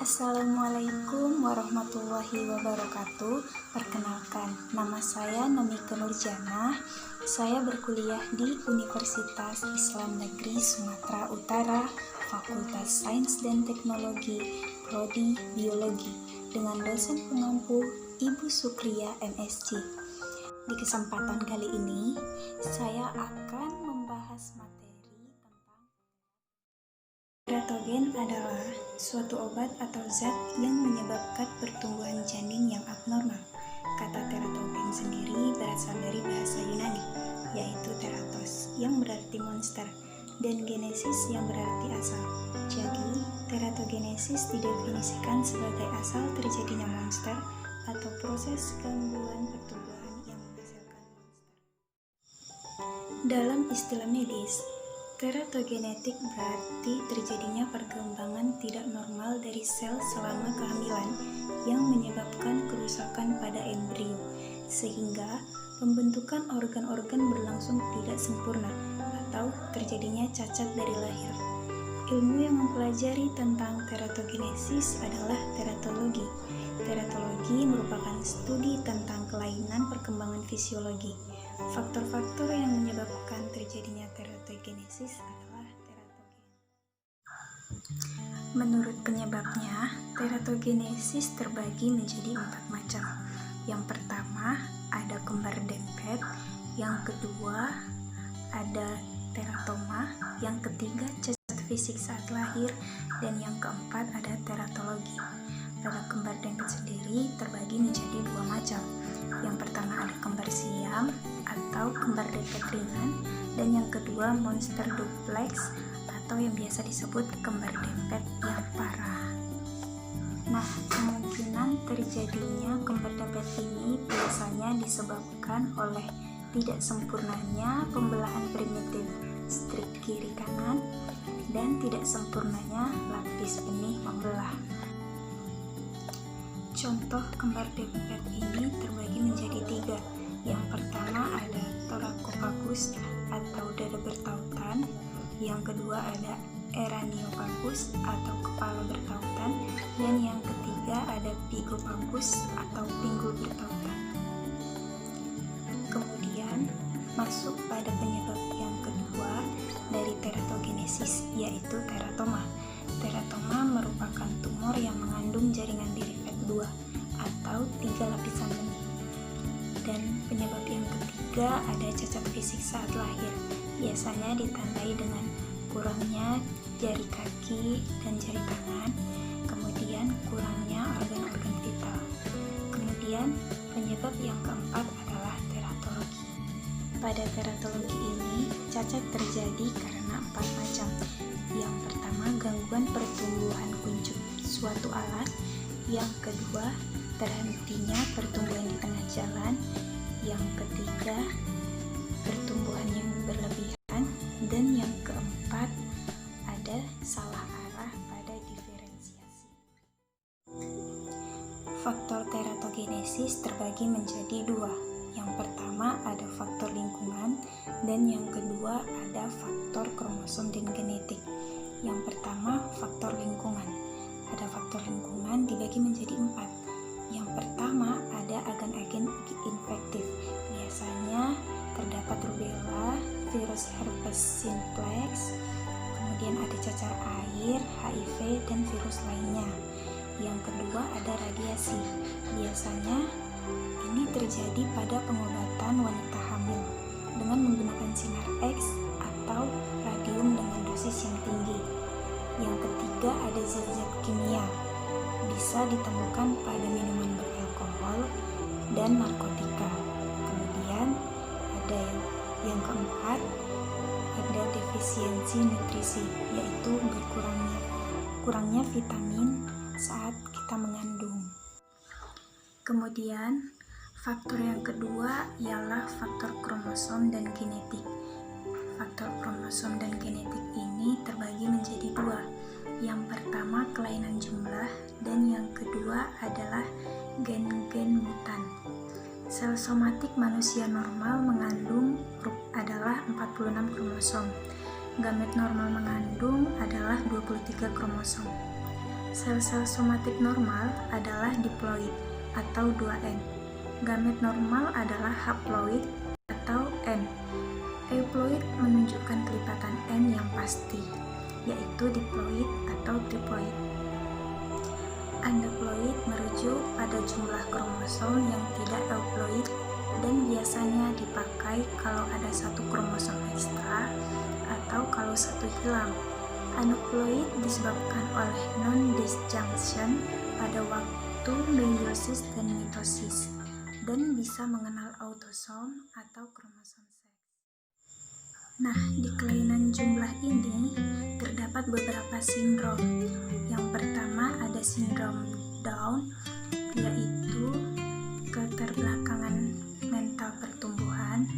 Assalamualaikum warahmatullahi wabarakatuh. Perkenalkan, nama saya Nomike Nurjanah. Saya berkuliah di Universitas Islam Negeri Sumatera Utara, Fakultas Sains dan Teknologi, Prodi Biologi, dengan dosen pengampu Ibu Sukriya MSc. Di kesempatan kali ini, saya akan membahas materi teratogen adalah suatu obat atau zat yang menyebabkan pertumbuhan janin yang abnormal. Kata teratogen sendiri berasal dari bahasa Yunani, yaitu teratos, yang berarti monster, dan genesis yang berarti asal. Jadi, teratogenesis didefinisikan sebagai asal terjadinya monster atau proses gangguan pertumbuhan yang menghasilkan monster. Dalam istilah medis, teratogenetik berarti terjadinya perkembangan tidak normal dari sel selama kehamilan yang menyebabkan kerusakan pada embrio, sehingga pembentukan organ-organ berlangsung tidak sempurna atau terjadinya cacat dari lahir. Ilmu yang mempelajari tentang teratogenesis adalah teratologi. Teratologi merupakan studi tentang kelainan perkembangan fisiologi. Faktor-faktor yang menyebabkan terjadinya teratogenesis adalah teratogen. Menurut penyebabnya, teratogenesis terbagi menjadi 4 macam. Yang pertama, ada kembar dempet. Yang kedua, ada teratoma. Yang ketiga, cacat fisik saat lahir. Dan yang keempat, ada teratologi. Pada kembar dempet sendiri terbagi menjadi 2 macam. Yang pertama ada kembar siam atau kembar dempet ringan, dan yang kedua monster duplex atau yang biasa disebut kembar dempet yang parah. Nah, kemungkinan terjadinya kembar dempet ini biasanya disebabkan oleh tidak sempurnanya pembelahan primitif strik kiri kanan dan tidak sempurnanya lapis benih membelah. Contoh kembar dempet ini terbagi menjadi 3. Yang pertama ada thoracopagus atau dada bertautan. Yang kedua ada eraniopagus atau kepala bertautan. Dan yang ketiga ada pygopagus atau pinggul bertautan. Kemudian masuk pada penyebab yang kedua dari teratogenesis, yaitu teratoma. Teratoma merupakan tumor yang mengandung jaringan diri 2 atau 3 lapisan benih. Dan penyebab yang ketiga ada cacat fisik saat lahir, biasanya ditandai dengan kurangnya jari kaki dan jari tangan, kemudian kurangnya organ-organ vital. Kemudian penyebab yang keempat adalah teratologi. Pada teratologi ini cacat terjadi karena 4 macam. Yang pertama, gangguan pertumbuhan kuncup suatu alat. Yang kedua, terhentinya pertumbuhan di tengah jalan. Yang ketiga, pertumbuhan yang berlebihan. Dan yang keempat, ada salah arah pada diferensiasi. Faktor teratogenesis terbagi menjadi 2. Yang pertama ada faktor lingkungan, dan yang kedua ada faktor kromosom dan genetik. Yang pertama, faktor lingkungan. Ada faktor lingkungan dibagi menjadi 4. Yang pertama ada agen-agen infektif. Biasanya terdapat rubella, virus herpes simplex, kemudian ada cacar air, HIV, dan virus lainnya. Yang kedua ada radiasi. Biasanya ini terjadi pada pengobatan wanita hamil dengan menggunakan sinar X atau radium dengan dosis yang tinggi. Yang ketiga ada zat-zat kimia, bisa ditemukan pada minuman beralkohol dan narkotika. Kemudian ada yang keempat ada defisiensi nutrisi, yaitu kurangnya vitamin saat kita mengandung. Kemudian faktor yang kedua ialah faktor kromosom dan genetik. Faktor kromosom dan genetik ini terbagi menjadi 2. Yang pertama kelainan jumlah, dan yang kedua adalah gen-gen mutan. Sel somatik manusia normal mengandung adalah 46 kromosom. Gamet normal mengandung adalah 23 kromosom. Sel-sel somatik normal adalah diploid atau 2N. Gamet normal adalah haploid atau N. Euploid menunjukkan kelipatan N yang pasti, yaitu diploid atau triploid. Andaploid merujuk pada jumlah kromosom yang tidak euploid dan biasanya dipakai kalau ada satu kromosom ekstra atau kalau satu hilang. Aneuploid disebabkan oleh non-disjunction pada waktu meiosis dan mitosis dan bisa mengenal autosom atau kromosom seks. Nah, di kelainan jumlah ini terdapat beberapa sindrom. Yang pertama ada sindrom Down, yaitu keterbelakangan mental pertumbuhan.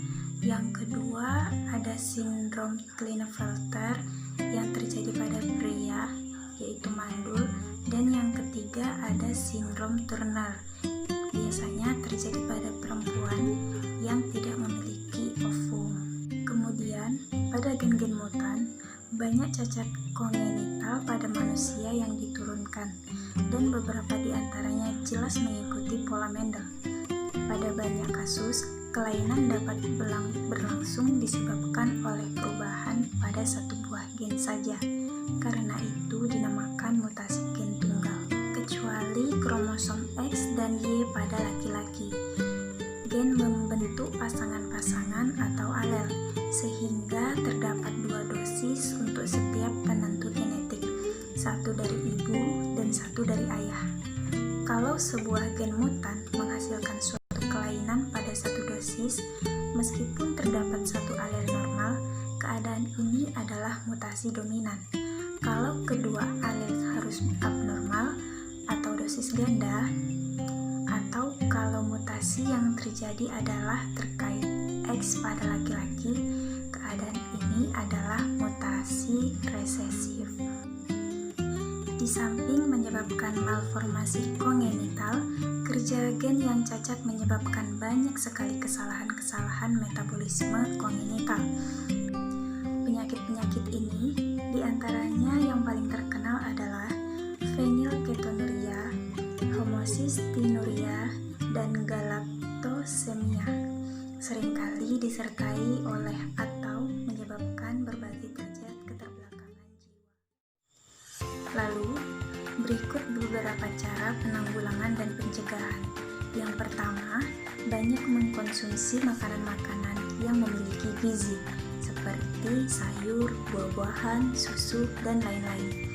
Yang kedua ada sindrom Klinefelter yang terjadi pada pria, yaitu mandul. Dan yang ketiga ada sindrom Turner, biasanya terjadi pada perempuan yang tidak memiliki ovum. Kemudian pada gen-gen mutan banyak cacat kongenital pada manusia yang diturunkan, dan beberapa di antaranya jelas mengikuti pola Mendel. Pada banyak kasus, kelainan dapat berlangsung disebabkan oleh perubahan pada satu buah gen saja. Karena itu dinamakan mutasi gen tunggal, kecuali kromosom X dan Y pada laki-laki. Gen membentuk pasangan-pasangan atau alel, sehingga terdapat 2 dosis untuk setiap penentu genetik, satu dari ibu dan satu dari ayah. Kalau sebuah gen mutan menghasilkan suatu kelainan pada satu dosis, meskipun terdapat satu alel normal, keadaan ini adalah mutasi dominan. Kalau kedua alel harus abnormal atau dosis ganda, atau kalau mutasi yang terjadi adalah terkait X pada laki-laki, keadaan ini adalah mutasi resesif. Di samping menyebabkan malformasi kongenital, kerja gen yang cacat menyebabkan banyak sekali kesalahan-kesalahan metabolisme kongenital. Penyakit-penyakit ini diantaranya yang paling terkenal adalah fenilketonuria, homocystinuria, dan galaktosemia. Seringkali disertai oleh atau menyebabkan berbagai derajat keterbelakangan jiwa. Lalu, berikut beberapa cara penanggulangan dan pencegahan. Yang pertama, banyak mengkonsumsi makanan-makanan yang memiliki gizi, seperti sayur, buah-buahan, susu, dan lain-lain.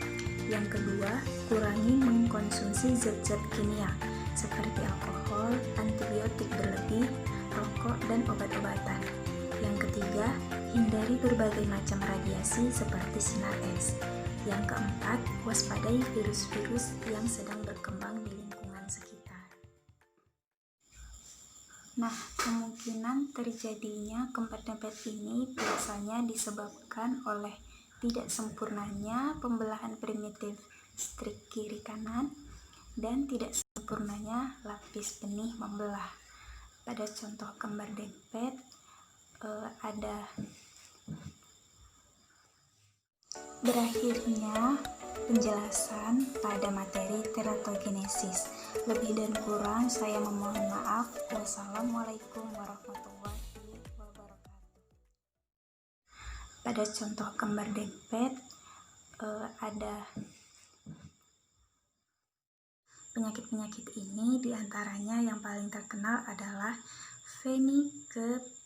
Yang kedua, kurangi mengkonsumsi zat-zat kimia, seperti alkohol, antibiotik berlebih, rokok, dan obat-obatan. Yang ketiga, hindari berbagai macam radiasi seperti sinar X. Yang keempat, waspadai virus-virus yang sedang berkembang di lingkungan sekitar. Nah, kemungkinan terjadinya kemper-dempet ini biasanya disebabkan oleh tidak sempurnanya pembelahan primitif strik kiri kanan dan tidak sempurnanya lapis benih membelah. Pada contoh kembar dempet ada berakhirnya penjelasan pada materi teratogenesis. Lebih dan kurang saya memohon maaf. Wassalamualaikum warahmatullahi wabarakatuh. Pada contoh kembar dempet ada penyakit-penyakit ini, diantaranya yang paling terkenal adalah fenilketonuria